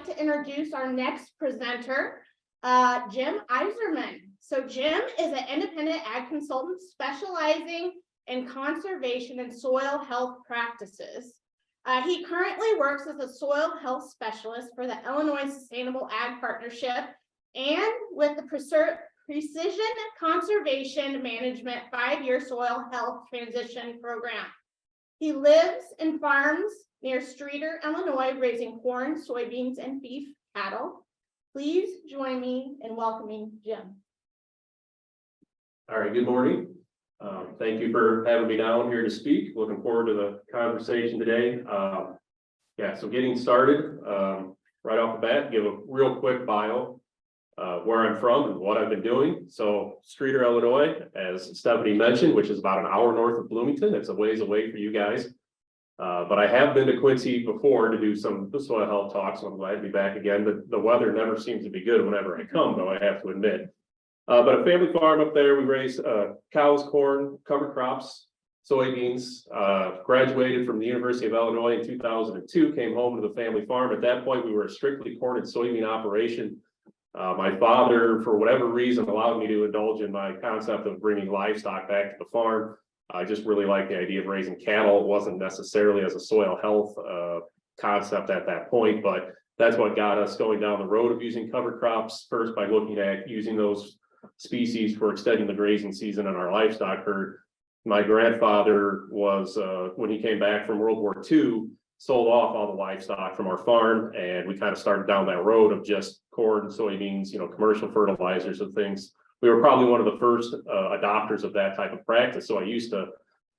to introduce our next presenter, Jim Isermann. So Jim is an independent ag consultant specializing in conservation and soil health practices. He currently works as a soil health specialist for the Illinois Sustainable Ag Partnership and with the Precision Conservation Management 5-year Soil Health Transition Program. He lives and farms near Streator, Illinois, raising corn, soybeans, and beef cattle. Please join me in welcoming Jim. All right, good morning. Thank you for having me down here to speak. Looking forward to the conversation today. So getting started, right off the bat, give a real quick bio, where I'm from and what I've been doing. So Streator, Illinois, as Stephanie mentioned, which is about an hour north of Bloomington. It's a ways away for you guys. But I have been to Quincy before to do some of the soil health talks, so I'm glad to be back again. But the weather never seems to be good whenever I come, though, I have to admit. But a family farm up there, we raise cows, corn, cover crops, soybeans. Graduated from the University of Illinois in 2002, came home to the family farm. At that point, we were a strictly corn and soybean operation. My father, for whatever reason, allowed me to indulge in my concept of bringing livestock back to the farm. I just really like the idea of raising cattle. It wasn't necessarily as a soil health concept at that point, but that's what got us going down the road of using cover crops, first by looking at using those species for extending the grazing season on our livestock herd. My grandfather was, when he came back from World War II, sold off all the livestock from our farm, and we kind of started down that road of just corn, soybeans, commercial fertilizers and things. We were probably one of the first adopters of that type of practice. So I used to,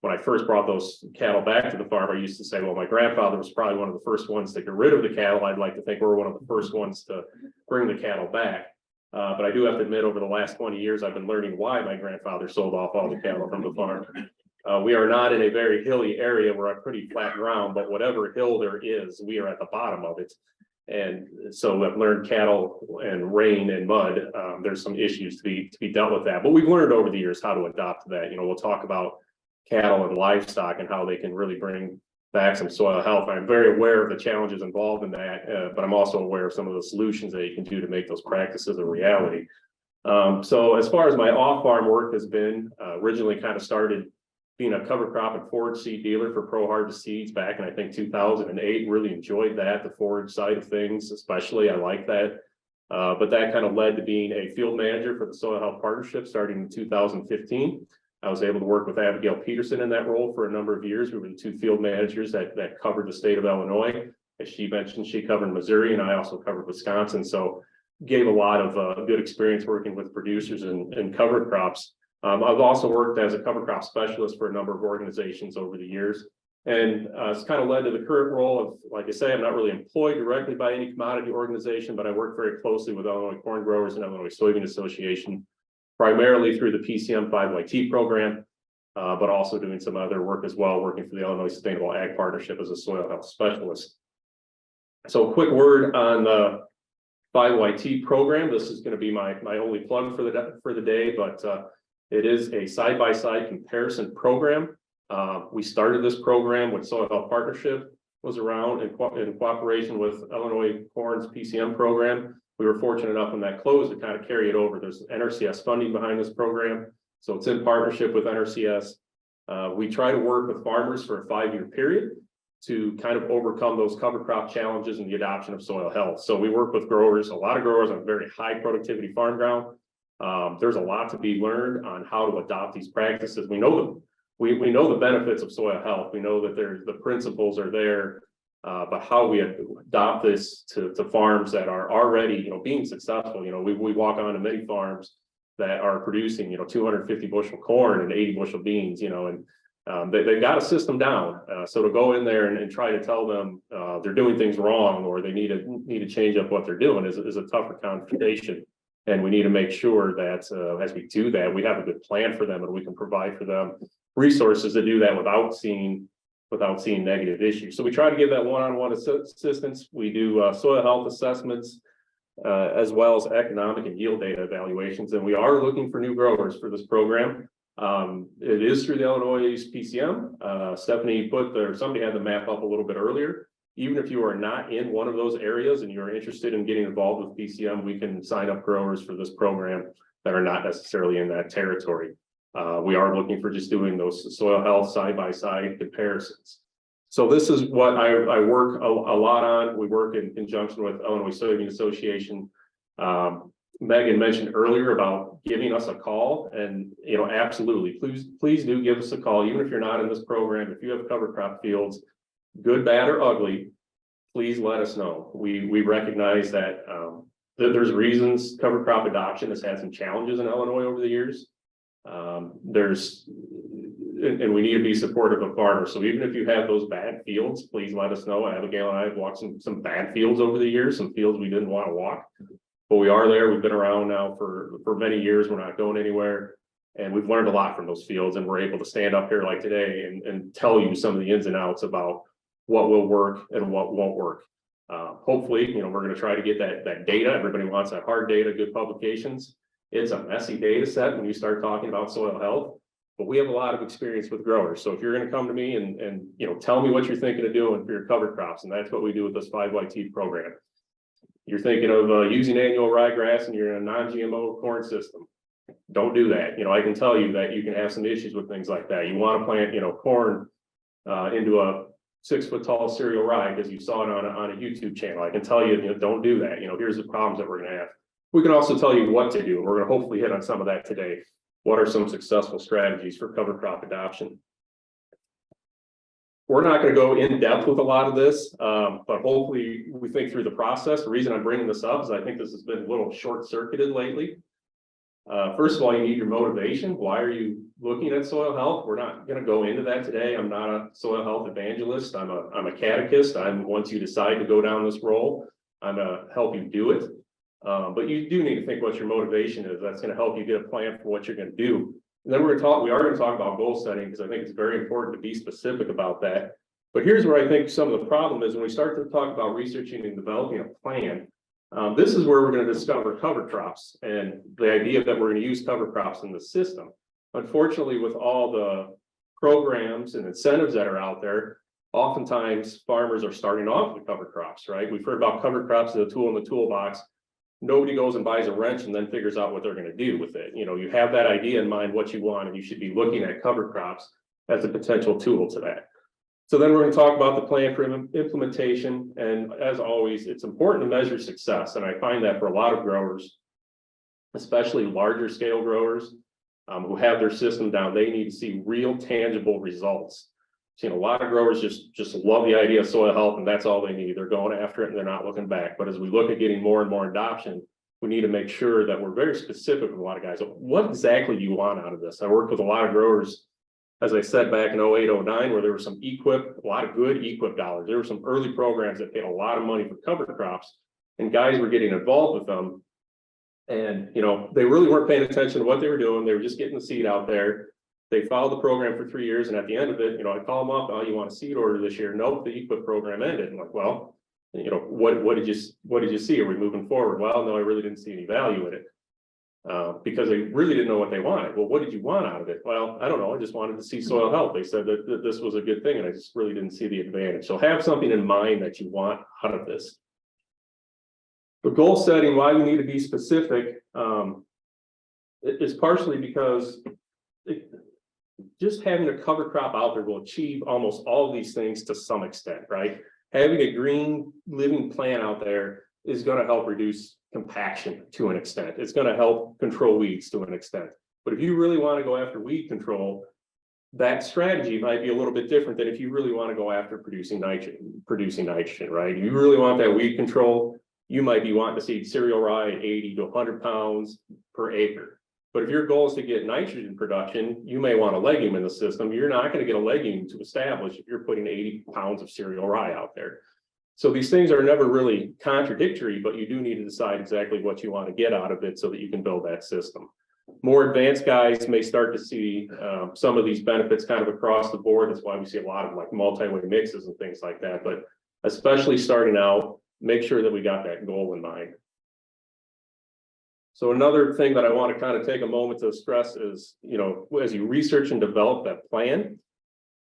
when I first brought those cattle back to the farm, I used to say, well, my grandfather was probably one of the first ones to get rid of the cattle. I'd like to think we're one of the first ones to bring the cattle back. But I do have to admit, over the last 20 years, I've been learning why my grandfather sold off all the cattle from the farm. We are not in a very hilly area. We're on pretty flat ground, but whatever hill there is, we are at the bottom of it. And so I've learned cattle and rain and mud. There's some issues to be dealt with that, but we've learned over the years how to adapt to that. We'll talk about cattle and livestock and how they can really bring back some soil health. I'm very aware of the challenges involved in that, but I'm also aware of some of the solutions that you can do to make those practices a reality. So as far as my off-farm work has been, originally kind of started being a cover crop and forage seed dealer for Pro Harvest Seeds back in, I think, 2008. Really enjoyed that, the forage side of things, especially. I like that. But that kind of led to being a field manager for the Soil Health Partnership starting in 2015. I was able to work with Abigail Peterson in that role for a number of years. We were the two field managers that covered the state of Illinois. As she mentioned, she covered Missouri and I also covered Wisconsin. So gave a lot of good experience working with producers and cover crops. I've also worked as a cover crop specialist for a number of organizations over the years. And it's kind of led to the current role of, like I say, I'm not really employed directly by any commodity organization, but I work very closely with Illinois Corn Growers and Illinois Soybean Association, primarily through the PCM 5YT program, but also doing some other work as well, working for the Illinois Sustainable Ag Partnership as a soil health specialist. So a quick word on the 5YT program. This is going to be my only plug for the day, but it is a side-by-side comparison program. We started this program when Soil Health Partnership was around in cooperation with Illinois Corn's PCM program. We were fortunate enough when that closed to kind of carry it over. There's NRCS funding behind this program, so it's in partnership with NRCS. We try to work with farmers for a 5-year period to kind of overcome those cover crop challenges and the adoption of soil health. So we work with growers, a lot of growers on very high productivity farm ground. There's a lot to be learned on how to adopt these practices. We know them. We know the benefits of soil health. We know that the principles are there, but how we adopt this to farms that are already, being successful. We walk on to many farms that are producing, 250 bushel corn and 80 bushel beans, and they've got a system down. So to go in there and try to tell them they're doing things wrong or they need to change up what they're doing is a tougher confrontation. And we need to make sure that as we do that, we have a good plan for them and we can provide for them resources to do that without seeing negative issues. So we try to give that one-on-one assistance. We do soil health assessments as well as economic and yield data evaluations. And we are looking for new growers for this program. It is through the Illinois PCM. Stephanie somebody had the map up a little bit earlier. Even if you are not in one of those areas and you're interested in getting involved with PCM, we can sign up growers for this program that are not necessarily in that territory. We are looking for just doing those soil health side-by-side comparisons. So this is what I work a lot on. We work in conjunction with Illinois Soybean Association. Megan mentioned earlier about giving us a call, and absolutely, please do give us a call, even if you're not in this program. If you have cover crop fields, good, bad, or ugly, please let us know. We recognize that there's reasons cover crop adoption has had some challenges in Illinois over the years. And we need to be supportive of farmers. So even if you have those bad fields, please let us know. Abigail and I have walked some bad fields over the years, some fields we didn't want to walk. But we are there. We've been around now for many years. We're not going anywhere. And we've learned a lot from those fields. And we're able to stand up here like today and tell you some of the ins and outs about what will work and what won't work. Hopefully, we're going to try to get that data. Everybody wants that hard data, good publications. It's a messy data set when you start talking about soil health. But we have a lot of experience with growers. So if you're going to come to me and tell me what you're thinking of doing for your cover crops, and that's what we do with this 5YT program. You're thinking of using annual ryegrass and you're in a non-GMO corn system. Don't do that. I can tell you that you can have some issues with things like that. You want to plant, corn into a 6-foot tall cereal rye because you saw it on a YouTube channel. I can tell you, don't do that. Here's the problems that we're going to have. We can also tell you what to do. We're going to hopefully hit on some of that today. What are some successful strategies for cover crop adoption? We're not going to go in depth with a lot of this, but hopefully we think through the process. The reason I'm bringing this up is I think this has been a little short-circuited lately. First of all, you need your motivation. Why are you looking at soil health? We're not going to go into that today. I'm not a soil health evangelist. I'm a catechist. Once you decide to go down this role, I'm going to help you do it. But you do need to think what your motivation is. That's going to help you get a plan for what you're going to do. And then we are going to talk about goal setting, because I think it's very important to be specific about that. But here's where I think some of the problem is when we start to talk about researching and developing a plan. This is where we're going to discover cover crops and the idea that we're going to use cover crops in the system. Unfortunately, with all the programs and incentives that are out there, oftentimes farmers are starting off with cover crops, right? We've heard about cover crops as a tool in the toolbox. Nobody goes and buys a wrench and then figures out what they're going to do with it. You have that idea in mind, what you want, and you should be looking at cover crops as a potential tool to that. So then we're going to talk about the plan for implementation. And as always, it's important to measure success. And I find that for a lot of growers, especially larger scale growers who have their system down, they need to see real tangible results. Seen a lot of growers just love the idea of soil health, and that's all they need. They're going after it and they're not looking back. But as we look at getting more and more adoption, we need to make sure that we're very specific with a lot of guys. What exactly do you want out of this? I worked with a lot of growers, as I said, back in 08, 09, where there was some a lot of good EQIP dollars. There were some early programs that paid a lot of money for cover crops, and guys were getting involved with them. And, they really weren't paying attention to what they were doing. They were just getting the seed out there. They followed the program for 3 years, and at the end of it, I call them up. Oh, you want a seed order this year? Nope, the EQIP program ended. I'm like, well, what did you see? Are we moving forward? Well, no, I really didn't see any value in it because they really didn't know what they wanted. Well, what did you want out of it? Well, I don't know. I just wanted to see soil health. They said that this was a good thing, and I just really didn't see the advantage. So have something in mind that you want out of this. The goal setting, why we need to be specific, is partially because just having a cover crop out there will achieve almost all of these things to some extent, right? Having a green living plant out there is going to help reduce compaction to an extent. It's going to help control weeds to an extent. But if you really want to go after weed control, that strategy might be a little bit different than if you really want to go after producing nitrogen, right? If you really want that weed control, you might be wanting to seed cereal rye at 80 to 100 pounds per acre. But if your goal is to get nitrogen production, you may want a legume in the system. You're not going to get a legume to establish if you're putting 80 pounds of cereal rye out there. So these things are never really contradictory, but you do need to decide exactly what you want to get out of it so that you can build that system. More advanced guys may start to see some of these benefits kind of across the board. That's why we see a lot of like multi-way mixes and things like that. But especially starting out, make sure that we got that goal in mind. So another thing that I want to kind of take a moment to stress is, as you research and develop that plan,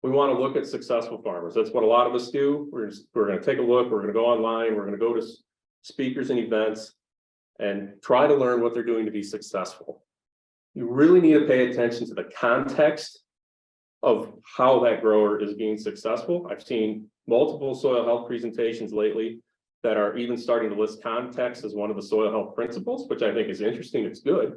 we want to look at successful farmers. That's what a lot of us do. We're going to take a look. We're going to go online. We're going to go to speakers and events and try to learn what they're doing to be successful. You really need to pay attention to the context of how that grower is being successful. I've seen multiple soil health presentations lately that are even starting to list context as one of the soil health principles, which I think is interesting. It's good.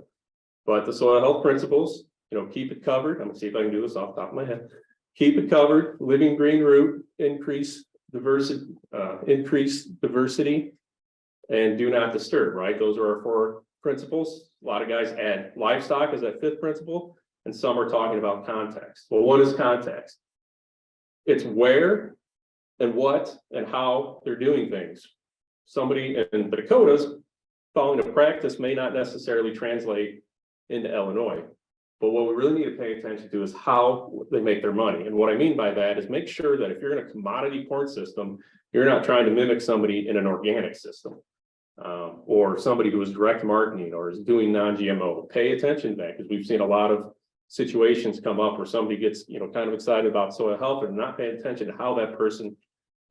But the soil health principles, keep it covered. I'm gonna see if I can do this off the top of my head. Keep it covered, living green root, increase diversity, and do not disturb, right? Those are our 4 principles. A lot of guys add livestock as that 5th principle, and some are talking about context. Well, what is context? It's where and what and how they're doing things. Somebody in the Dakotas following a practice may not necessarily translate into Illinois. But what we really need to pay attention to is how they make their money. And what I mean by that is make sure that if you're in a commodity corn system, you're not trying to mimic somebody in an organic system. Or somebody who is direct marketing or is doing non-GMO. Pay attention to that, because we've seen a lot of situations come up where somebody gets, kind of excited about soil health and not paying attention to how that person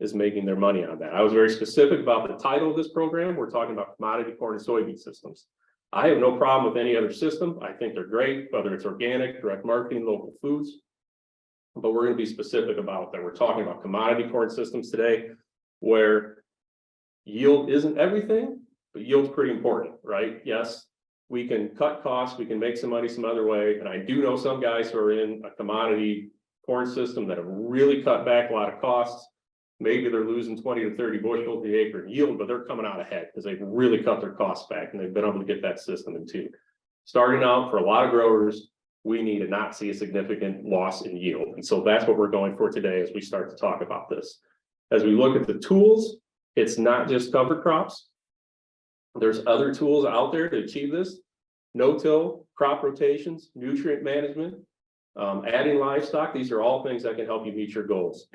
is making their money on that. I was very specific about the title of this program. We're talking about commodity corn and soybean systems. I have no problem with any other system. I think they're great, whether it's organic, direct marketing, local foods. But we're going to be specific about that. We're talking about commodity corn systems today, where yield isn't everything, but yield's pretty important, right? Yes, we can cut costs, we can make some money some other way. And I do know some guys who are in a commodity corn system that have really cut back a lot of costs. Maybe they're losing 20 to 30 bushels the acre in yield, but they're coming out ahead because they've really cut their costs back and they've been able to get that system into. Starting out, for a lot of growers, we need to not see a significant loss in yield. And so that's what we're going for today as we start to talk about this. As we look at the tools, it's not just cover crops. There's other tools out there to achieve this. No-till, crop rotations, nutrient management, adding livestock. These are all things that can help you meet your goals.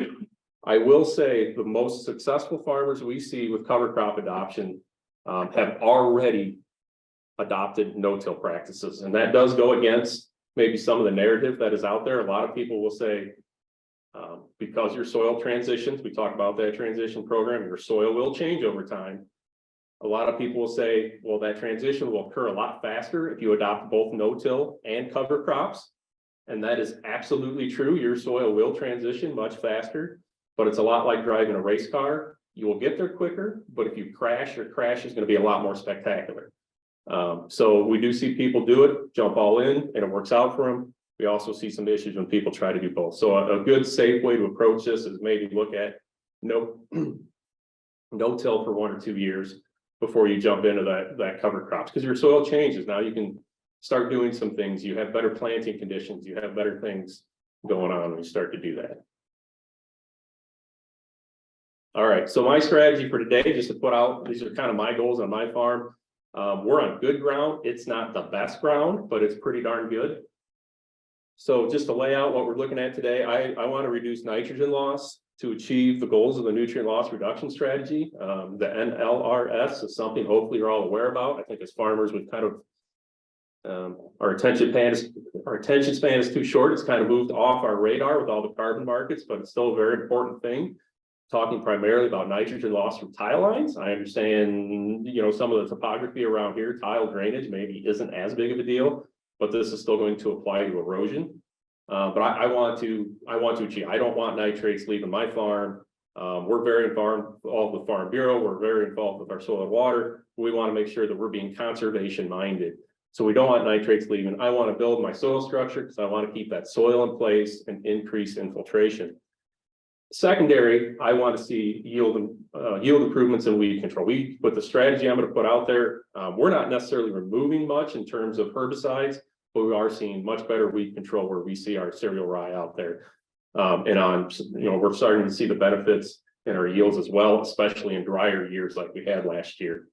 I will say the most successful farmers we see with cover crop adoption have already adopted no-till practices. And that does go against maybe some of the narrative that is out there. A lot of people will say, because your soil transitions, we talk about that transition program, your soil will change over time. A lot of people will say, well, that transition will occur a lot faster if you adopt both no-till and cover crops. And that is absolutely true. Your soil will transition much faster, but it's a lot like driving a race car. You will get there quicker, but if you crash, your crash is going to be a lot more spectacular. So we do see people do it, jump all in, and it works out for them. We also see some issues when people try to do both. So a good, safe way to approach this is maybe look at no-till for 1 or 2 years before you jump into that cover crops, because your soil changes. Now you can start doing some things. You have better planting conditions. You have better things going on when you start to do that. All right, so my strategy for today, just to put out, these are kind of my goals on my farm. We're on good ground. It's not the best ground, but it's pretty darn good. So just to lay out what we're looking at today, I want to reduce nitrogen loss to achieve the goals of the nutrient loss reduction strategy. The NREC is something hopefully you're all aware about. I think as farmers, we've kind of, our attention span is too short. It's kind of moved off our radar with all the carbon markets, but it's still a very important thing. Talking primarily about nitrogen loss from tile lines. I understand, some of the topography around here, tile drainage maybe isn't as big of a deal, but this is still going to apply to erosion. But I want to achieve. I don't want nitrates leaving my farm. We're very involved with Farm Bureau. We're very involved with our soil and water. We want to make sure that we're being conservation minded. So we don't want nitrates leaving. I want to build my soil structure because I want to keep that soil in place and increase infiltration. Secondary, I want to see yield improvements in weed control. With the strategy I'm going to put out there, we're not necessarily removing much in terms of herbicides, but we are seeing much better weed control where we see our cereal rye out there. We're starting to see the benefits in our yields as well, especially in drier years like we had last year.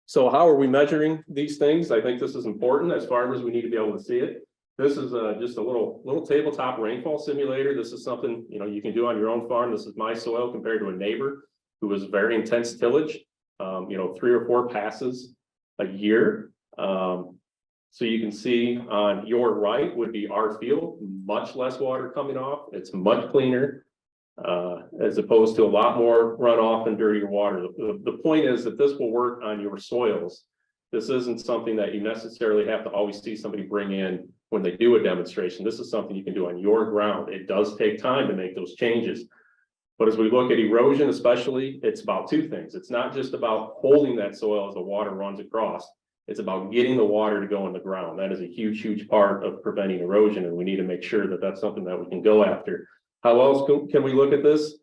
So how are we measuring these things? I think this is important. As farmers, we need to be able to see it. This is just a little tabletop rainfall simulator. This is something you can do on your own farm. This is my soil compared to a neighbor who was very intense tillage, 3 or 4 passes a year. So you can see on your right would be our field, much less water coming off. It's much cleaner. As opposed to a lot more runoff and dirtier water. The point is that this will work on your soils. This isn't something that you necessarily have to always see somebody bring in when they do a demonstration. This is something you can do on your ground. It does take time to make those changes. But as we look at erosion, especially, it's about two things. It's not just about holding that soil as the water runs across. It's about getting the water to go in the ground. That is a huge, huge part of preventing erosion. And we need to make sure that that's something that we can go after. How else can we look at this?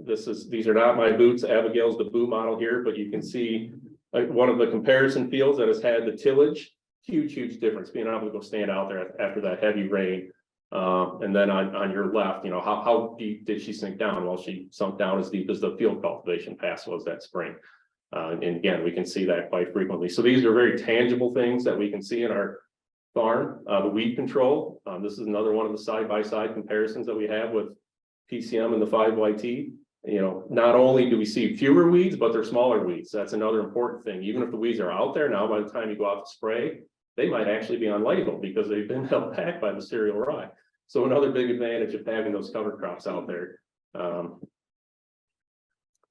These are not my boots. Abigail's the boot model here, but you can see one of the comparison fields that has had the tillage, huge difference, being able to go stand out there after that heavy rain. And then on your left, you know, how deep did she sink down? Well, she sunk down as deep as the field cultivation pass was that spring. And again, we can see that quite frequently. So these are very tangible things that we can see in our farm. The weed control, this is another one of the side-by-side comparisons that we have with PCM and the 5YT. You know, not only do we see fewer weeds, but they're smaller weeds. That's another important thing. Even if the weeds are out there now, by the time you go out to spray, they might actually be on label because they've been held back by the cereal rye. So another big advantage of having those cover crops out there.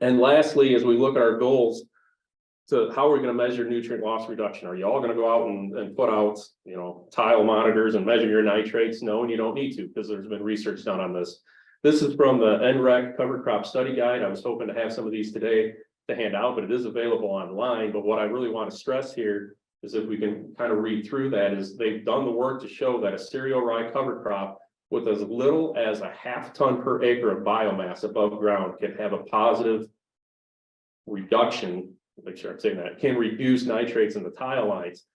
And lastly, as we look at our goals, so how are we going to measure nutrient loss reduction? Are you all going to go out and put out, you know, tile monitors and measure your nitrates? No, and you don't need to, because there's been research done on this. This is from the NREC cover crop study guide. I was hoping to have some of these today to hand out, but it is available online. But what I really want to stress here is, if we can kind of read through that, is they've done the work to show that a cereal rye cover crop with as little as a 0.5 ton per acre of biomass above ground can have a positive reduction. Make sure I'm saying that, can reduce nitrates in the tile lines.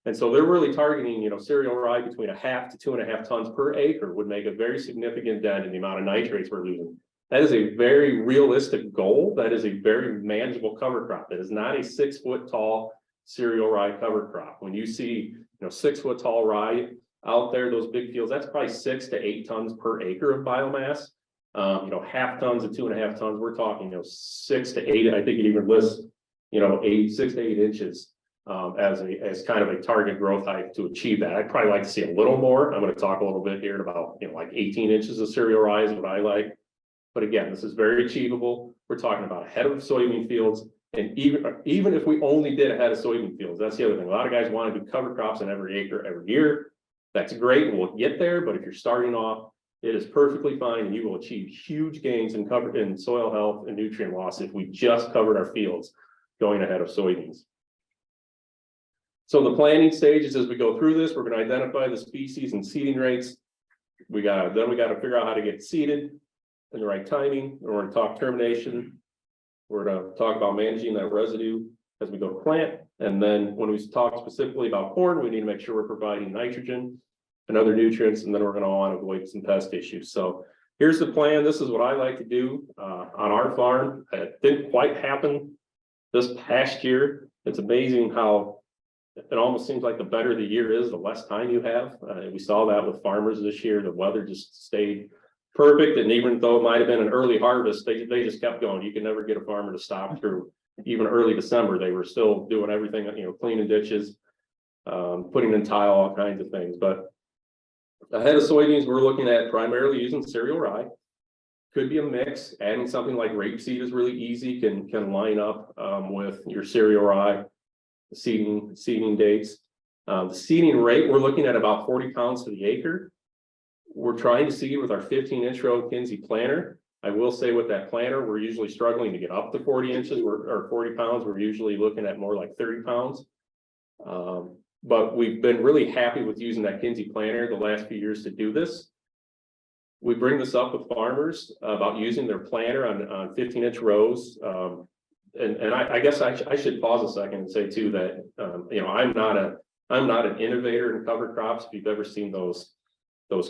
And so they're really targeting, you know, cereal rye between 0.5 to 2.5 tons per acre would make a very significant dent in the amount of nitrates we're losing. That is a very realistic goal. That is a very manageable cover crop. That is not a 6 foot tall cereal rye cover crop. When you see, you know, 6 foot tall rye out there, those big fields, that's probably 6 to 8 tons per acre of biomass. You know, 0.5 tons to 2.5 tons, we're talking, you know, 6 to 8. I think it even lists, you know, 6 to 8 inches as kind of a target growth height to achieve that. I'd probably like to see a little more. I'm going to talk a little bit here about, you know, like 18 inches of cereal rye is what I like. But again, this is very achievable. We're talking about a head of soybean fields. And even if we only did a head of soybean fields, that's the other thing. A lot of guys want to do cover crops in every acre every year. That's great. We'll get there. But if you're starting off, it is perfectly fine, and you will achieve huge gains in soil health and nutrient loss if we just covered our fields going ahead of soybeans. So the planting stages, as we go through this, we're going to identify the species and seeding rates. Then we got to figure out how to get seeded in the right timing. We're going to talk termination. We're going to talk about managing that residue as we go to plant. And then when we talk specifically about corn, we need to make sure we're providing nitrogen and other nutrients, and then we're going to want to avoid some pest issues. So here's the plan. This is what I like to do on our farm. It didn't quite happen this past year. It's amazing how it almost seems like the better the year is, the less time you have. We saw that with farmers this year. The weather just stayed perfect, and even though it might have been an early harvest, they just kept going. You could never get a farmer to stop through even early December. They were still doing everything, you know, cleaning ditches, putting in tile, all kinds of things. But ahead of soybeans, we're looking at primarily using cereal rye. Could be a mix. Adding something like rapeseed is really easy, can line up with your cereal rye seeding dates. The seeding rate, we're looking at about 40 pounds to the acre. We're trying to seed with our 15-inch row Quincy planter. I will say with that planter, we're usually struggling to get up to 40 inches or 40 pounds. We're usually looking at more like 30 pounds. But we've been really happy with using that Quincy planter the last few years to do this. We bring this up with farmers about using their planter on 15-inch rows. And I guess I should pause a second and say too that you know, I'm not an innovator in cover crops. If you've ever seen those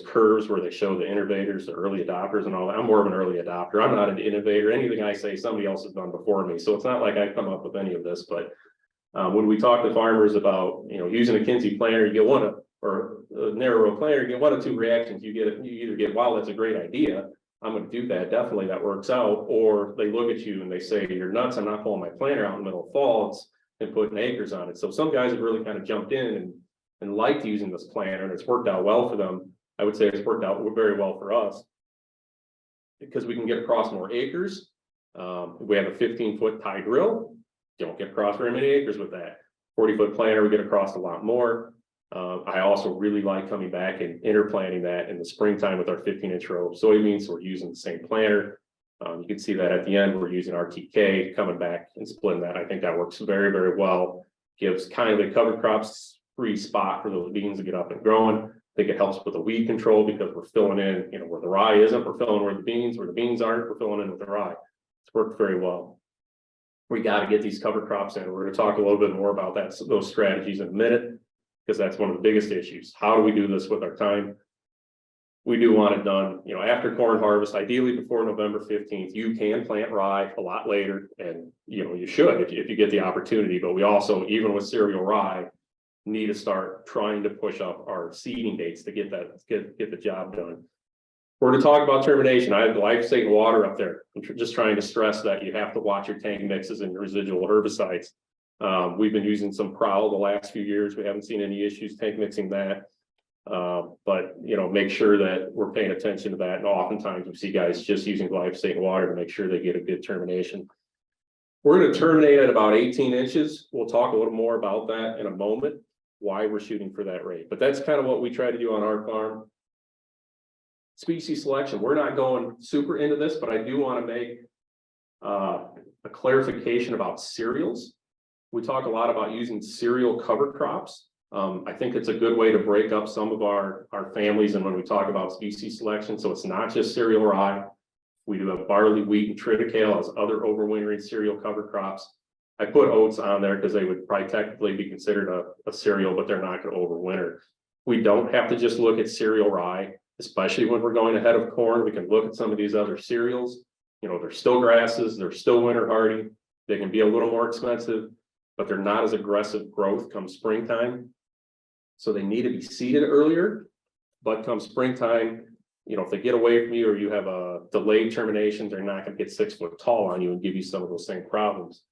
curves where they show the innovators, the early adopters and all that, I'm more of an early adopter. I'm not an innovator. Anything I say, somebody else has done before me. So it's not like I come up with any of this, but when we talk to farmers about, you know, using a Quincy planter, you get one of, or a narrow row planter, you get one of two reactions. You either get, wow, that's a great idea, I'm going to do that, definitely that works out, or they look at you and they say, you're nuts, I'm not pulling my planter out in the middle of fall and putting acres on it. So some guys have really kind of jumped in and liked using this planter, and it's worked out well for them. I would say it's worked out very well for us because we can get across more acres. We have a 15-foot tie drill. You don't get across very many acres with that. 40-foot planter, we get across a lot more. I also really like coming back and interplanting that in the springtime with our 15-inch row of soybeans. So we're using the same planter. You can see that at the end, we're using RTK coming back and splitting that. I think that works very, very well. Gives kind of the cover crops free spot for those beans to get up and growing. I think it helps with the weed control because we're filling in, you know, where the rye isn't, we're filling where the beans aren't, we're filling in with the rye. It's worked very well. We got to get these cover crops in. We're going to talk a little bit more about that, those strategies in a minute, because that's one of the biggest issues. How do we do this with our time? We do want it done, you know, after corn harvest, ideally before November 15th. You can plant rye a lot later, and you know, you should if you get the opportunity. But we also, even with cereal rye, need to start trying to push up our seeding dates to get the job done. We're going to talk about termination. I have glyphosate and water up there. I'm just trying to stress that you have to watch your tank mixes and your residual herbicides. We've been using some Prowl the last few years. We haven't seen any issues tank mixing that. But you know, make sure that we're paying attention to that. And oftentimes we see guys just using glyphosate and water to make sure they get a good termination. We're going to terminate at about 18 inches. We'll talk a little more about that in a moment, why we're shooting for that rate. But that's kind of what we try to do on our farm. Species selection, we're not going super into this, but I do want to make a clarification about cereals. We talk a lot about using cereal cover crops. I think it's a good way to break up some of our families, and when we talk about species selection, so it's not just cereal rye. We do have barley, wheat, and triticale as other overwintering cereal cover crops. I put oats on there because they would probably technically be considered a cereal, but they're not going to overwinter. We don't have to just look at cereal rye, especially when we're going ahead of corn. We can look at some of these other cereals. You know, they're still grasses, they're still winter hardy. They can be a little more expensive, but they're not as aggressive growth come springtime. So they need to be seeded earlier, but come springtime, you know, if they get away from you or you have a delayed termination, they're not going to get 6 foot tall on you and give you some of those same problems.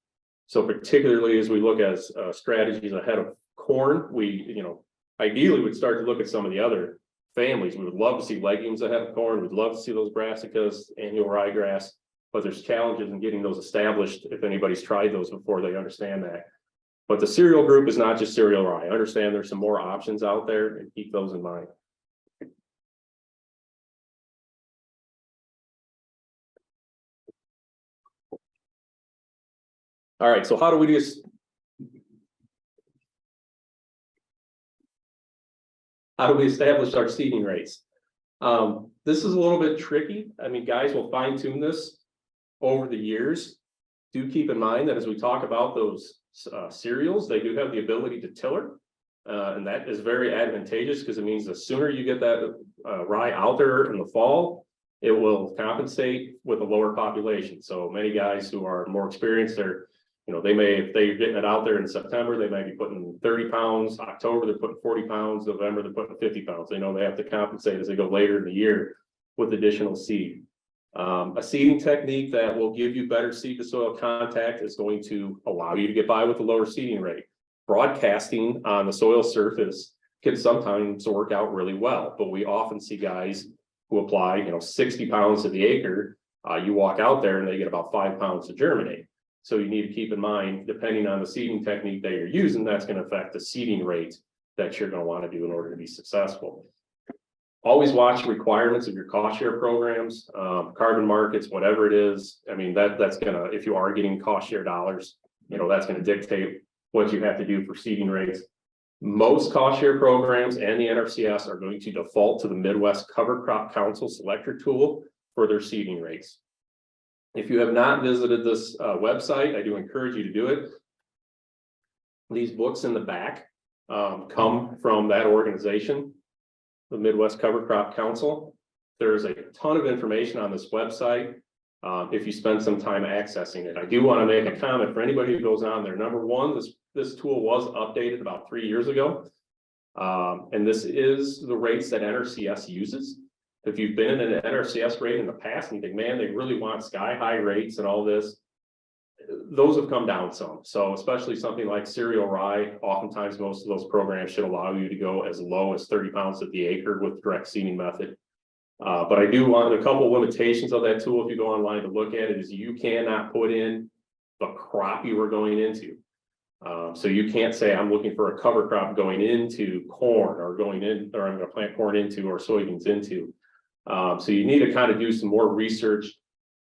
So particularly as we look at strategies ahead of corn, we, you know, ideally would start to look at some of the other families. We would love to see legumes ahead of corn. We'd love to see those brassicas, annual ryegrass, but there's challenges in getting those established if anybody's tried those before they understand that. But the cereal group is not just cereal rye. I understand there's some more options out there, and keep those in mind. All right, so how do we establish our seeding rates? This is a little bit tricky. I mean, guys will fine tune this over the years. Do keep in mind that as we talk about those cereals, they do have the ability to tiller, and that is very advantageous because it means the sooner you get that rye out there in the fall, it will compensate with a lower population. So many guys who are more experienced, they're, you know, if they're getting it out there in September, they might be putting 30 pounds. October, they're putting 40 pounds. November, they're putting 50 pounds. They know they have to compensate as they go later in the year with additional seed. A seeding technique that will give you better seed to soil contact is going to allow you to get by with a lower seeding rate. Broadcasting on the soil surface can sometimes work out really well, but we often see guys who apply, you know, 60 pounds to the acre. You walk out there and they get about 5 pounds to germinate. So you need to keep in mind, depending on the seeding technique that you're using, that's going to affect the seeding rate that you're going to want to do in order to be successful. Always watch the requirements of your cost share programs, carbon markets, whatever it is. I mean, that's gonna, if you are getting cost share dollars, you know, that's going to dictate what you have to do for seeding rates. Most cost share programs and the NRCS are going to default to the Midwest Cover Crop Council selector tool for their seeding rates. If you have not visited this website, I do encourage you to do it. These books in the back come from that organization, the Midwest Cover Crop Council. There's a ton of information on this website if you spend some time accessing it. I do want to make a comment for anybody who goes on there. Number one, this tool was updated about 3 years ago. And this is the rates that NRCS uses. If you've been in an NRCS rate in the past and you think, man, they really want sky high rates and all this, those have come down some. So especially something like cereal rye, oftentimes most of those programs should allow you to go as low as 30 pounds at the acre with direct seeding method. But I do want a couple limitations of that tool. If you go online to look at it, is you cannot put in the crop you were going into. So you can't say I'm looking for a cover crop going into corn or I'm going to plant corn into or soybeans into. So you need to kind of do some more research,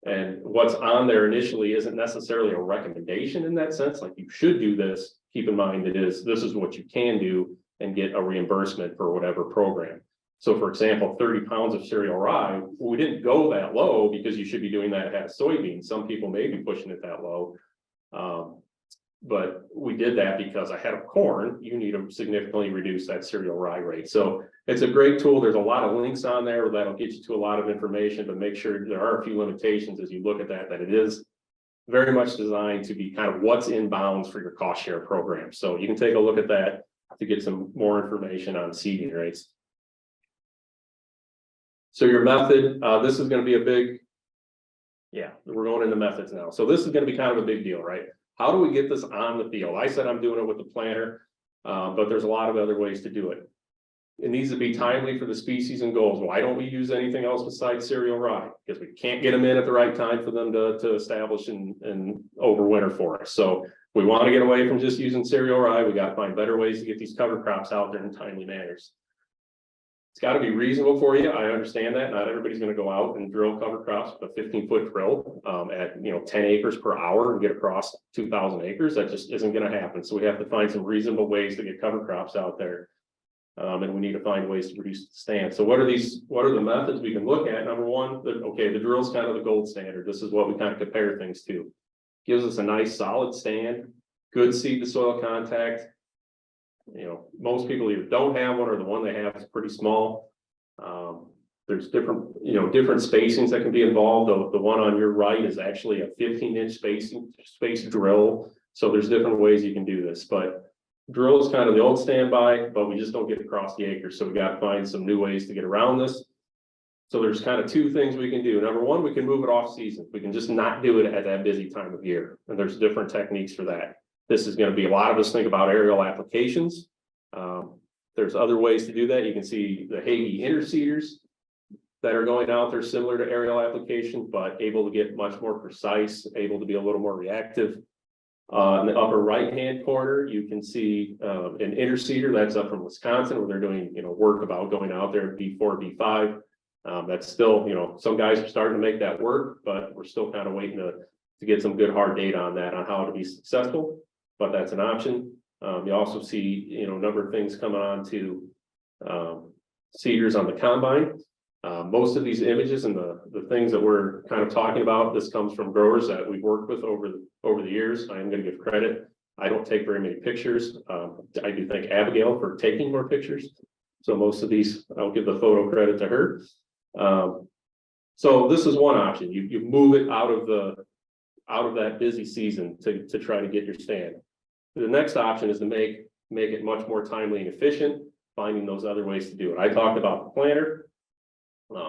and what's on there initially isn't necessarily a recommendation in that sense. Like you should do this. Keep in mind this is what you can do and get a reimbursement for whatever program. So for example, 30 pounds of cereal rye, we didn't go that low because you should be doing that at soybeans. Some people may be pushing it that low. But we did that because ahead of corn, you need to significantly reduce that cereal rye rate. So it's a great tool. There's a lot of links on there that'll get you to a lot of information, but make sure there are a few limitations as you look at that it is very much designed to be kind of what's in bounds for your cost share program. So you can take a look at that to get some more information on seeding rates. So your method, this is going to be a big, we're going into methods now. So this is going to be kind of a big deal, right? How do we get this on the field? I said I'm doing it with the planter, but there's a lot of other ways to do it. It needs to be timely for the species and goals. Why don't we use anything else besides cereal rye? Because we can't get them in at the right time for them to establish and overwinter for us. So we want to get away from just using cereal rye. We got to find better ways to get these cover crops out there in timely manners. It's got to be reasonable for you. I understand that. Not everybody's going to go out and drill cover crops with a 15-foot drill at 10 acres per hour and get across 2,000 acres. That just isn't going to happen. So we have to find some reasonable ways to get cover crops out there. And we need to find ways to reduce the stand. So what are the methods we can look at? Number one, the drill is kind of the gold standard. This is what we kind of compare things to. Gives us a nice solid stand, good seed to soil contact. Most people either don't have one or the one they have is pretty small. There's different spacings that can be involved. The one on your right is actually a 15-inch space drill. So there's different ways you can do this, but drill is kind of the old standby, but we just don't get across the acre. So we got to find some new ways to get around this. So there's kind of two things we can do. Number one, we can move it off season. We can just not do it at that busy time of year. And there's different techniques for that. This is going to be a lot of us think about aerial applications. There's other ways to do that. You can see the Hagee interseeders that are going out there similar to aerial application, but able to get much more precise, able to be a little more reactive. In the upper right-hand corner, you can see an interseeder that's up from Wisconsin, where they're doing work about going out there in B4, B5. That's still, some guys are starting to make that work, but we're still kind of waiting to get some good hard data on that, on how to be successful. But that's an option. You also see, a number of things coming on to seeders on the combine. Most of these images and the things that we're kind of talking about, this comes from growers that we've worked with over the years. I am going to give credit. I don't take very many pictures. I do thank Abigail for taking more pictures. So most of these, I'll give the photo credit to her. So this is one option. You move it out of that busy season to try to get your stand. The next option is to make it much more timely and efficient, finding those other ways to do it. I talked about the planter.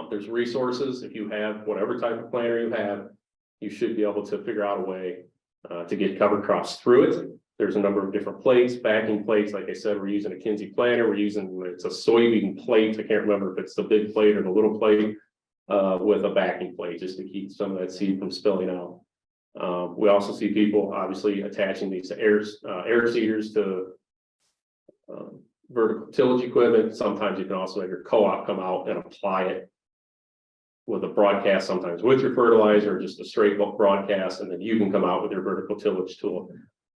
There's resources. If you have whatever type of planter you have, you should be able to figure out a way to get cover crops through it. There's a number of different plates, backing plates. Like I said, we're using a Quincy planter. It's a soybean plate. I can't remember if it's the big plate or the little plate with a backing plate just to keep some of that seed from spilling out. We also see people obviously attaching these to air seeders to vertical tillage equipment. Sometimes you can also have your co-op come out and apply it with a broadcast, sometimes with your fertilizer, just a straight broadcast, and then you can come out with your vertical tillage tool.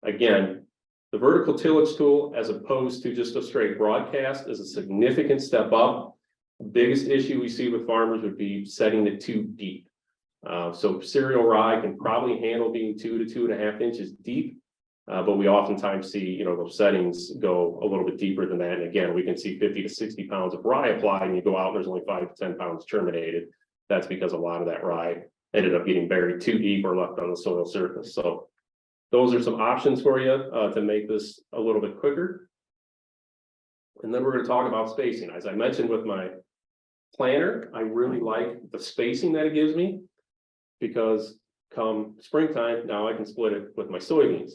Again, the vertical tillage tool, as opposed to just a straight broadcast, is a significant step up. The biggest issue we see with farmers would be setting it too deep. So cereal rye can probably handle being 2 to 2.5 inches deep, but we oftentimes see, those settings go a little bit deeper than that. And again, we can see 50 to 60 pounds of rye applied, and you go out, and there's only 5 to 10 pounds terminated. That's because a lot of that rye ended up getting buried too deep or left on the soil surface. So those are some options for you to make this a little bit quicker. And then we're going to talk about spacing. As I mentioned with my planter, I really like the spacing that it gives me, because come springtime, now I can split it with my soybeans.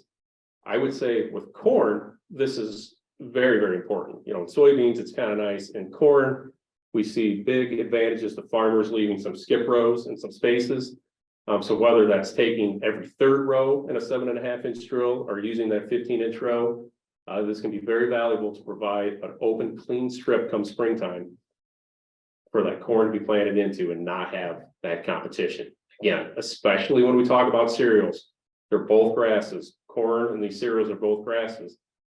I would say with corn, this is very, very important. You know, soybeans, it's kind of nice. In corn, we see big advantages to farmers leaving some skip rows and some spaces. So whether that's taking every third row in a 7.5-inch drill or using that 15-inch row, this can be very valuable to provide an open, clean strip come springtime for that corn to be planted into and not have that competition. Again, especially when we talk about cereals, they're both grasses. Corn and these cereals are both grasses.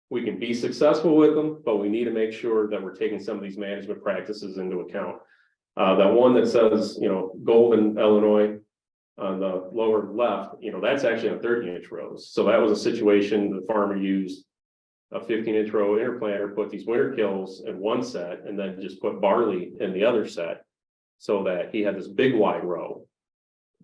We can be successful with them, but we need to make sure that we're taking some of these management practices into account. That one that says, you know, Golden, Illinois, on the lower left, you know, that's actually on 30-inch rows. So that was a situation the farmer used a 15-inch row interplanter, put these winter kills in one set, and then just put barley in the other set, so that he had this big wide row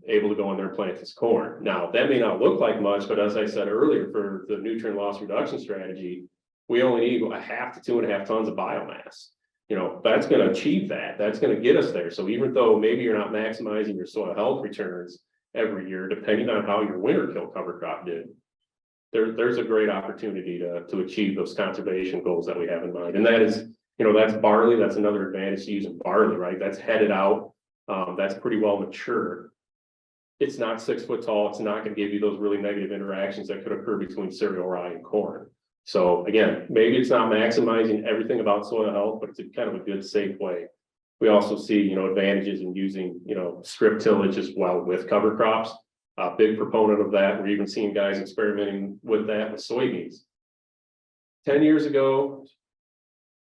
able to go in there and plant his corn. Now, that may not look like much, but as I said earlier, for the nutrient loss reduction strategy, we only need 1.5 to 2.5 tons of biomass. You know, that's going to achieve that. That's going to get us there. So even though maybe you're not maximizing your soil health returns every year, depending on how your winter kill cover crop did, there's a great opportunity to achieve those conservation goals that we have in mind. And that is, you know, that's barley. That's another advantage to using barley, right? That's headed out. That's pretty well mature. It's not 6 foot tall. It's not going to give you those really negative interactions that could occur between cereal rye and corn. So again, maybe it's not maximizing everything about soil health, but it's kind of a good, safe way. We also see, you know, advantages in using, you know, strip tillage as well with cover crops. A big proponent of that. We're even seeing guys experimenting with that with soybeans. 10 years ago,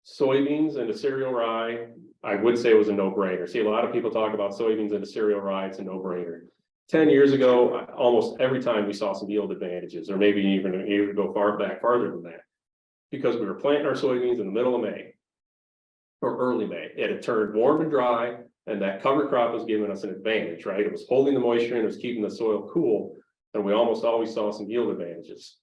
soybeans into cereal rye, I would say it was a no-brainer. See, a lot of people talk about soybeans into cereal rye, it's a no-brainer. 10 years ago, almost every time we saw some yield advantages, or maybe even go farther than that, because we were planting our soybeans in the middle of May or early May. It had turned warm and dry, and that cover crop was giving us an advantage, right? It was holding the moisture and it was keeping the soil cool, and we almost always saw some yield advantages.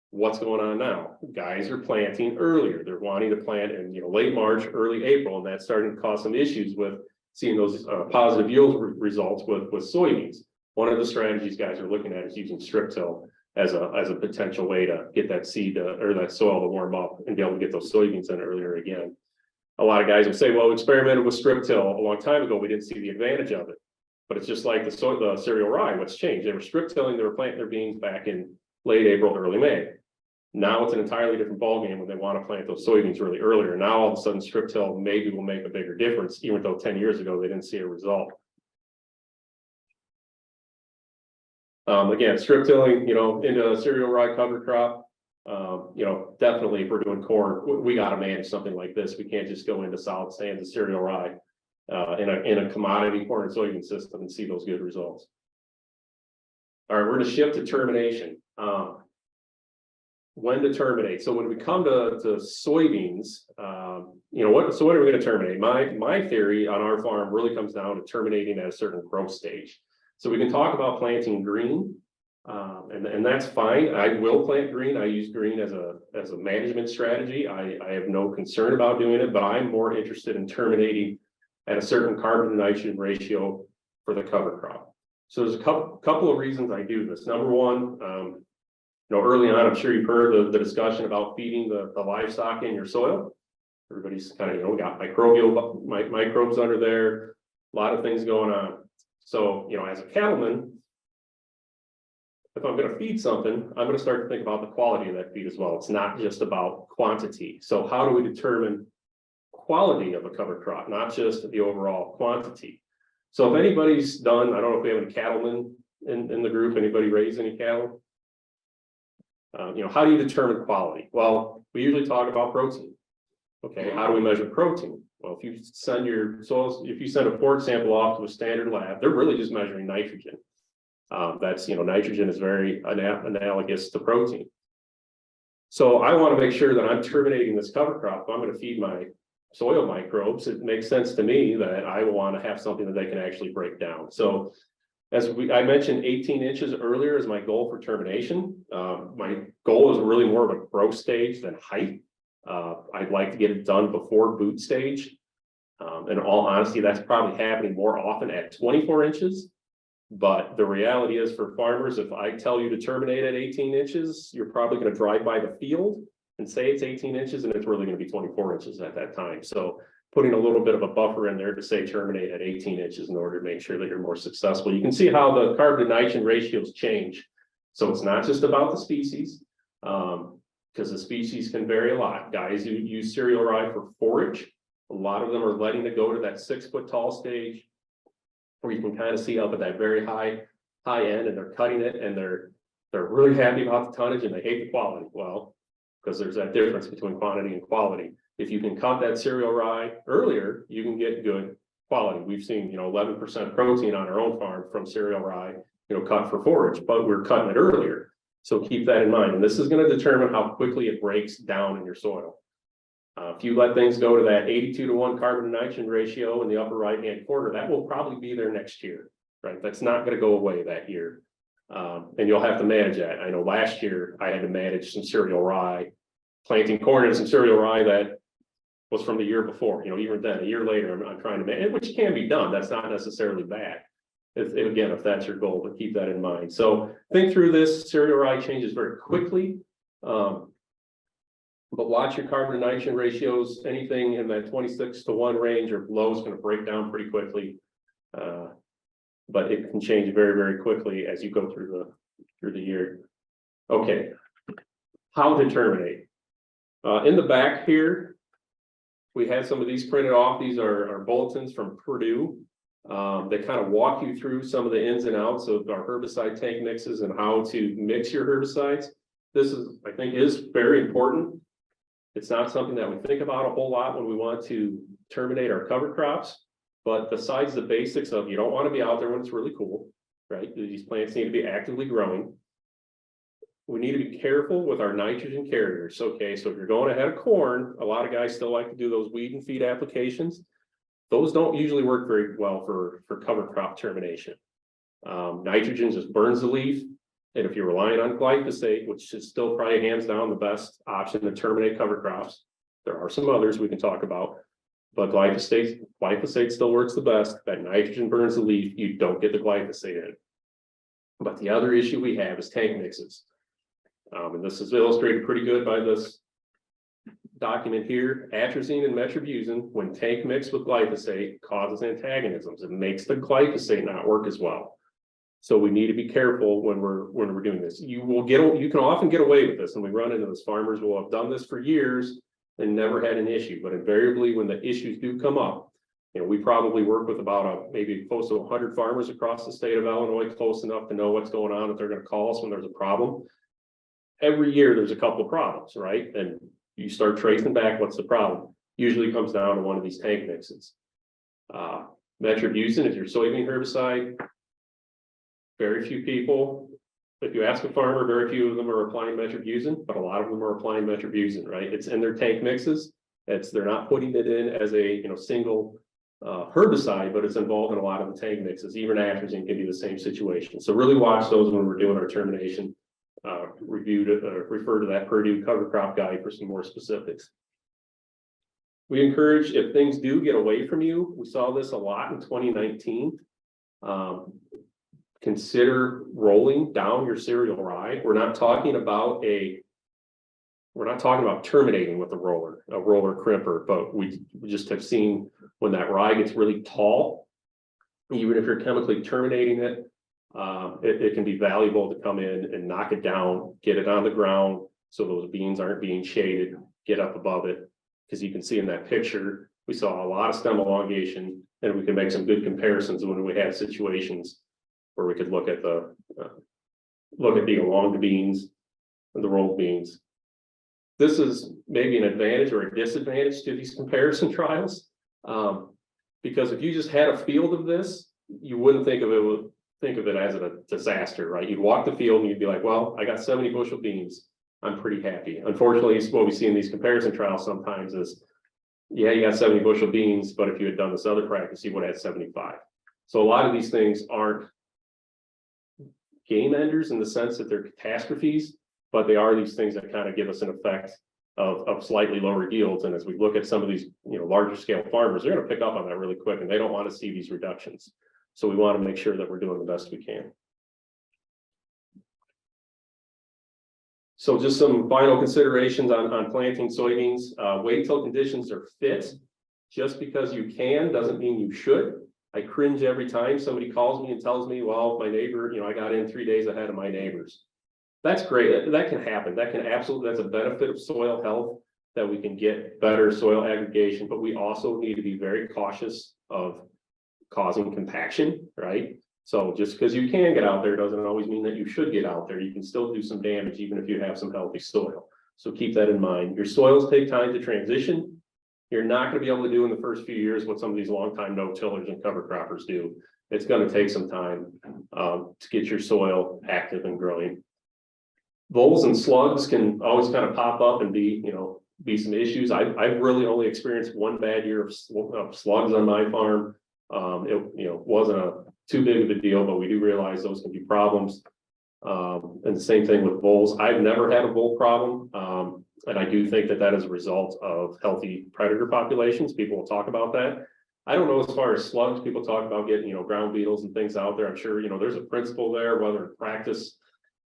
What's going on now? Guys are planting earlier. They're wanting to plant in, you know, late March, early April, and that's starting to cause some issues with seeing those positive yield results with soybeans. One of the strategies guys are looking at is using strip till as a potential way to get that seed or that soil to warm up and be able to get those soybeans in earlier again. A lot of guys will say, well, we experimented with strip till a long time ago. We didn't see the advantage of it. But it's just like the cereal rye. What's changed? They were strip tilling, they were planting their beans back in late April, early May. Now it's an entirely different ballgame when they want to plant those soybeans really earlier. Now all of a sudden strip till maybe will make a bigger difference, even though 10 years ago they didn't see a result. Again, strip tilling, you know, into a cereal rye cover crop, you know, definitely if we're doing corn, we got to manage something like this. We can't just go into solid stands of cereal rye in a commodity corn and soybean system and see those good results. All right, we're going to shift to termination. When to terminate. So when we come to soybeans, you know, what are we going to terminate? My theory on our farm really comes down to terminating at a certain growth stage. So we can talk about planting green, and that's fine. I will plant green. I use green as a management strategy. I have no concern about doing it, but I'm more interested in terminating at a certain carbon to nitrogen ratio for the cover crop. So there's a couple of reasons I do this. Number one, you know, early on, I'm sure you've heard the discussion about feeding the livestock in your soil. Everybody's kind of, you know, got microbes under there, a lot of things going on. So, you know, as a cattleman, if I'm going to feed something, I'm going to start to think about the quality of that feed as well. It's not just about quantity. So how do we determine quality of a cover crop, not just the overall quantity? So if anybody's done, I don't know if we have any cattlemen in the group, anybody raise any cattle? You know, how do you determine quality? Well, we usually talk about protein. Okay, how do we measure protein? Well, if you send a port sample off to a standard lab, they're really just measuring nitrogen. That's, you know, nitrogen is very analogous to protein. So I want to make sure that I'm terminating this cover crop. If I'm going to feed my soil microbes, it makes sense to me that I will want to have something that they can actually break down. So I mentioned 18 inches earlier as my goal for termination. My goal is really more of a growth stage than height. I'd like to get it done before boot stage. In all honesty, that's probably happening more often at 24 inches. But the reality is for farmers, if I tell you to terminate at 18 inches, you're probably going to drive by the field and say it's 18 inches and it's really going to be 24 inches at that time. So putting a little bit of a buffer in there to say terminate at 18 inches in order to make sure that you're more successful. You can see how the carbon to nitrogen ratios change. So it's not just about the species, because the species can vary a lot. Guys who use cereal rye for forage, a lot of them are letting it go to that 6 foot tall stage, where you can kind of see up at that very high end, and they're cutting it and they're really happy about the tonnage and they hate the quality. Well, because there's that difference between quantity and quality. If you can cut that cereal rye earlier, you can get good quality. We've seen, 11% protein on our own farm from cereal rye, cut for forage, but we're cutting it earlier. So keep that in mind. And this is going to determine how quickly it breaks down in your soil. If you let things go to that 82-to-1 carbon to nitrogen ratio in the upper right-hand corner, that will probably be there next year, right? That's not going to go away that year. And you'll have to manage that. I know last year I had to manage some cereal rye, planting corn and some cereal rye that was from the year before. Even then, a year later, I'm trying to manage, which can be done. That's not necessarily bad. If that's your goal, but keep that in mind. So think through this. Cereal rye changes very quickly. But watch your carbon to nitrogen ratios. Anything in that 26-to-1 range or below is going to break down pretty quickly. But it can change very, very quickly as you go through the year. Okay, how to terminate. In the back here, we had some of these printed off. These are bulletins from Purdue. They kind of walk you through some of the ins and outs of our herbicide tank mixes and how to mix your herbicides. This I think is very important. It's not something that we think about a whole lot when we want to terminate our cover crops, but besides the basics of you don't want to be out there when it's really cool, right? These plants need to be actively growing. We need to be careful with our nitrogen carriers. Okay, so if you're going ahead of corn, a lot of guys still like to do those weed and feed applications. Those don't usually work very well for cover crop termination. Nitrogen just burns the leaf. And if you're relying on glyphosate, which is still probably hands down the best option to terminate cover crops, there are some others we can talk about, but glyphosate still works the best. That nitrogen burns the leaf, you don't get the glyphosate in. But the other issue we have is tank mixes. And this is illustrated pretty good by this document here. Atrazine and metribuzin, when tank mixed with glyphosate, causes antagonisms. It makes the glyphosate not work as well. So we need to be careful when we're doing this. You can often get away with this, and we run into this. Farmers will have done this for years and never had an issue, but invariably when the issues do come up, we probably work with about maybe close to 100 farmers across the state of Illinois, close enough to know what's going on if they're going to call us when there's a problem. Every year there's a couple of problems, right? And you start tracing back what's the problem. Usually comes down to one of these tank mixes. Metribuzin is your soybean herbicide. Very few people, if you ask a farmer, very few of them are applying metribuzin, but a lot of them are applying metribuzin, right? It's in their tank mixes. They're not putting it in as a single herbicide, but it's involved in a lot of the tank mixes. Even atrazine can be the same situation. So really watch those when we're doing our termination. Refer to that Purdue cover crop guide for some more specifics. We encourage, if things do get away from you, we saw this a lot in 2019. Consider rolling down your cereal rye. We're not talking about terminating with a roller crimper, but we just have seen when that rye gets really tall, even if you're chemically terminating it, it can be valuable to come in and knock it down, get it on the ground so those beans aren't being shaded, get up above it. Because you can see in that picture, we saw a lot of stem elongation, and we can make some good comparisons when we have situations where we could look at the along beans and the rolled beans. This is maybe an advantage or a disadvantage to these comparison trials, because if you just had a field of this, you wouldn't think of it as a disaster, right? You'd walk the field and you'd be like, well, I got 70 bushel beans. I'm pretty happy. Unfortunately, what we see in these comparison trials sometimes is, yeah, you got 70 bushel beans, but if you had done this other practice, you would have had 75. So a lot of these things aren't game enders in the sense that they're catastrophes, but they are these things that kind of give us an effect of slightly lower yields. And as we look at some of these, larger scale farmers, they're going to pick up on that really quick, and they don't want to see these reductions. So we want to make sure that we're doing the best we can. So just some final considerations on planting soybeans. Wait till conditions are fit. Just because you can doesn't mean you should. I cringe every time somebody calls me and tells me, well, my neighbor, I got in 3 days ahead of my neighbors. That's great. That can happen. That can absolutely, that's a benefit of soil health, that we can get better soil aggregation, but we also need to be very cautious of causing compaction, right? So just because you can get out there doesn't always mean that you should get out there. You can still do some damage even if you have some healthy soil. So keep that in mind. Your soils take time to transition. You're not going to be able to do in the first few years what some of these longtime no-tillers and cover croppers do. It's going to take some time to get your soil active and growing. Voles and slugs can always kind of pop up and be some issues. I've really only experienced one bad year of slugs on my farm. It wasn't too big of a deal, but we do realize those can be problems. And the same thing with voles. I've never had a vole problem. And I do think that is a result of healthy predator populations. People will talk about that. I don't know as far as slugs, people talk about getting, ground beetles and things out there. I'm sure, there's a principle there, whether in practice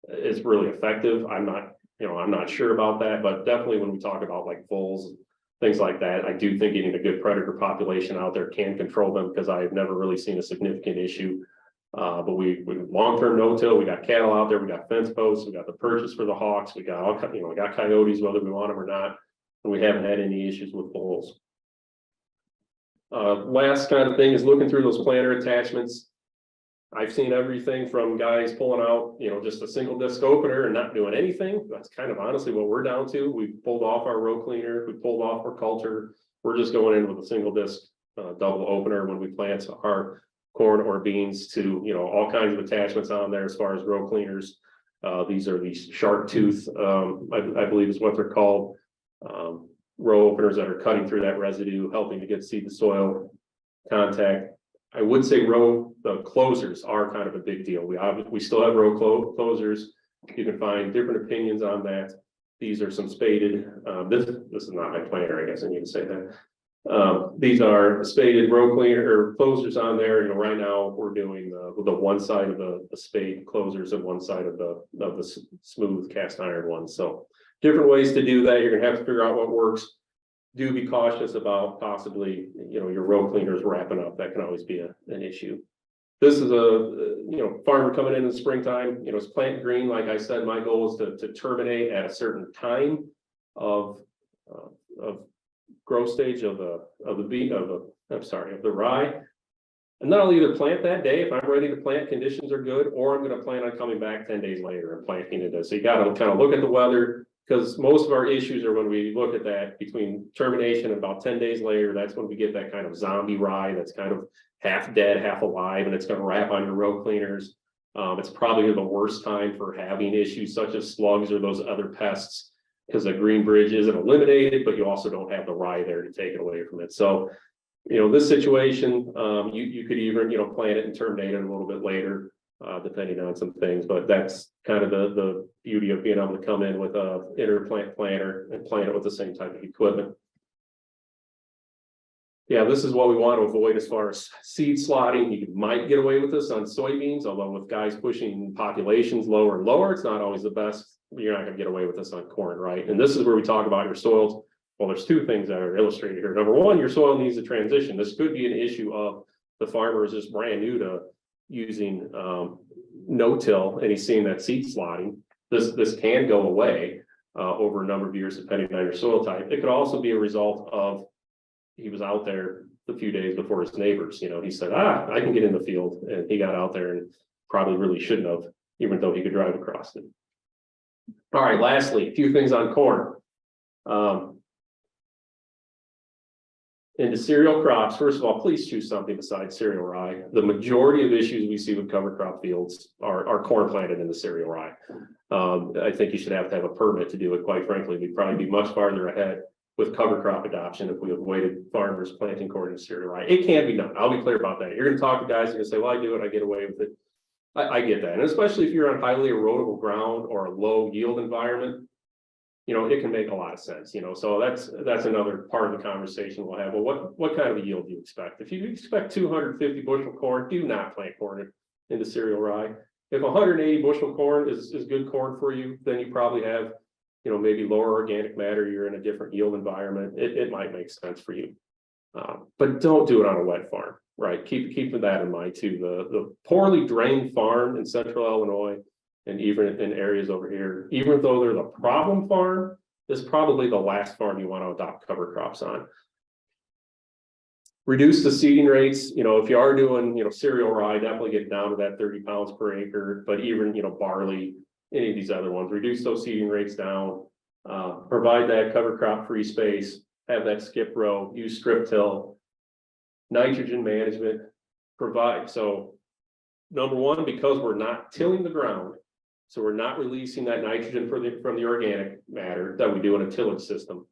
is really effective. I'm not sure about that, but definitely when we talk about like voles, things like that, I do think getting a good predator population out there can control them, because I've never really seen a significant issue. But we long-term no-till, we got cattle out there, we got fence posts, we got the purchase for the hawks, we got all, we got coyotes, whether we want them or not, and we haven't had any issues with voles. Last kind of thing is looking through those planter attachments. I've seen everything from guys pulling out, just a single disc opener and not doing anything. That's kind of honestly what we're down to. We pulled off our row cleaner, we pulled off our culture. We're just going in with a single disc double opener when we plant our corn or beans, to all kinds of attachments on there as far as row cleaners. These are these shark tooth, I believe is what they're called, row openers that are cutting through that residue, helping to get seed to soil contact. I would say the closers are kind of a big deal. We still have row closers. You can find different opinions on that. These are some spaded. This is not my planter, I guess I need to say that. These are spaded row cleaner or closers on there. Right now we're doing the one side of the spade closers and one side of the smooth cast iron ones. So different ways to do that. You're gonna have to figure out what works. Do be cautious about possibly, your row cleaners wrapping up. That can always be an issue. This is a, farmer coming in the springtime, it's plant green. Like I said, my goal is to terminate at a certain time of growth stage of the rye. And then I'll either plant that day if I'm ready to plant, conditions are good, or I'm going to plan on coming back 10 days later and planting it. So you got to kind of look at the weather, because most of our issues are when we look at that between termination and about 10 days later. That's when we get that kind of zombie rye that's kind of half dead, half alive, and it's going to wrap on your row cleaners. It's probably the worst time for having issues such as slugs or those other pests, because the green bridge isn't eliminated, but you also don't have the rye there to take it away from it. So, this situation, you could even, plant it and terminate it a little bit later, depending on some things, but that's kind of the beauty of being able to come in with a interplant planter and plant it with the same type of equipment. Yeah, this is what we want to avoid as far as seed slotting. You might get away with this on soybeans, although with guys pushing populations lower and lower, it's not always the best. You're not going to get away with this on corn, right? And this is where we talk about your soils. Well, there's two things that are illustrated here. Number one, your soil needs a transition. This could be an issue of the farmer is just brand new to using no-till, and he's seeing that seed slotting. This can go away over a number of years, depending on your soil type. It could also be a result of he was out there a few days before his neighbors. He said, I can get in the field, and he got out there and probably really shouldn't have, even though he could drive across it. All right, lastly, a few things on corn. Into cereal crops, first of all, please choose something besides cereal rye. The majority of issues we see with cover crop fields are corn planted in the cereal rye. I think you should have to have a permit to do it. Quite frankly, we'd probably be much farther ahead with cover crop adoption if we avoided farmers planting corn in cereal rye. It can be done. I'll be clear about that. You're going to talk to guys and say, well, I do it, I get away with it. I get that. And especially if you're on highly erodible ground or a low yield environment, it can make a lot of sense, so that's another part of the conversation we'll have. Well, what kind of a yield do you expect? If you expect 250 bushel corn, do not plant corn into cereal rye. If 180 bushel corn is good corn for you, then you probably have, maybe lower organic matter, you're in a different yield environment, it might make sense for you. But don't do it on a wet farm, right? Keep that in mind too. The poorly drained farm in central Illinois and even in areas over here, even though they're the problem farm, is probably the last farm you want to adopt cover crops on. Reduce the seeding rates. If you are doing, cereal rye, definitely get down to that 30 pounds per acre, but even, barley, any of these other ones, reduce those seeding rates down, provide that cover crop free space, have that skip row, use strip till, nitrogen management, provide. So number one, because we're not tilling the ground, so we're not releasing that nitrogen from the organic matter that we do in a tillage system.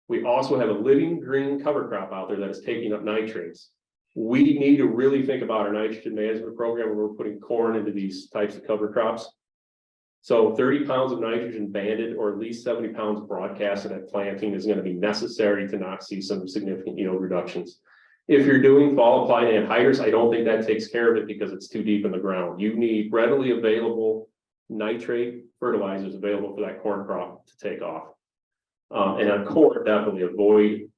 We also have a living green cover crop out there that is taking up nitrates. We need to really think about our nitrogen management program when we're putting corn into these types of cover crops. So 30 pounds of nitrogen banded, or at least 70 pounds broadcasted at planting, is going to be necessary to not see some significant yield reductions. If you're doing fall applied anhydrous, I don't think that takes care of it because it's too deep in the ground. You need readily available nitrate fertilizers available for that corn crop to take off. And on corn, definitely avoid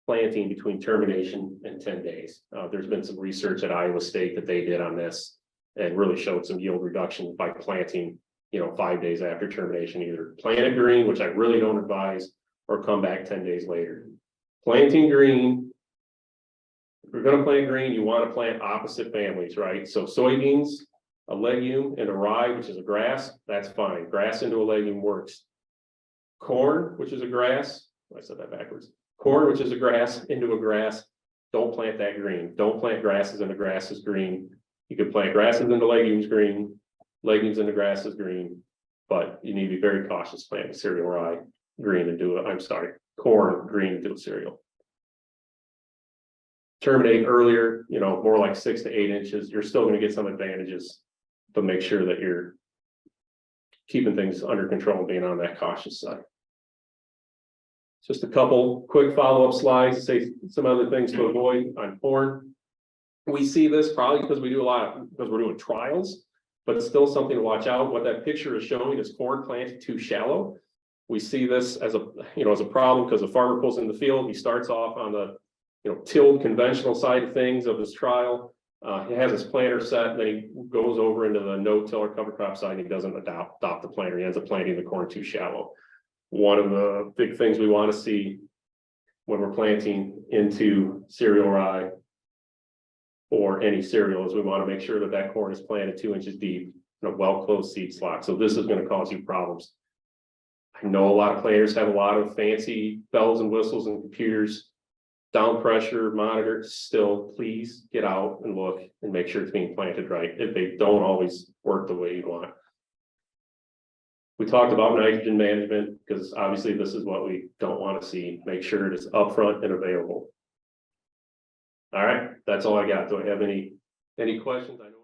planting between termination and 10 days. There's been some research at Iowa State that they did on this and really showed some yield reduction by planting, 5 days after termination. Either plant it green, which I really don't advise, or come back 10 days later. Planting green, if you're going to plant green, you want to plant opposite families, right? So soybeans, a legume, and a rye, which is a grass, that's fine. Grass into a legume works. Corn, which is a grass, I said that backwards. Corn, which is a grass, into a grass, don't plant that green. Don't plant grasses into grasses green. You could plant grasses into legumes green, legumes into grasses green, but you need to be very cautious planting cereal rye green into corn green into a cereal. Terminate earlier, more like 6 to 8 inches. You're still going to get some advantages, but make sure that you're keeping things under control and being on that cautious side. Just a couple quick follow-up slides to say some other things to avoid on corn. We see this probably because we're doing trials, but it's still something to watch out. What that picture is showing is corn planted too shallow. We see this as a problem because the farmer pulls in the field. He starts off on the tilled conventional side of things of this trial. He has his planter set, then he goes over into the no-tiller cover crop side, and he doesn't adopt the planter. He ends up planting the corn too shallow. One of the big things we want to see when we're planting into cereal rye or any cereal is we want to make sure that that corn is planted 2 inches deep in a well-closed seed slot. So this is going to cause you problems. I know a lot of planters have a lot of fancy bells and whistles and computers, down pressure monitors. Still, please get out and look and make sure it's being planted right. If they don't always work the way you want. We talked about nitrogen management because obviously this is what we don't want to see. Make sure it is upfront and available. All right, that's all I got. Do I have any questions? I know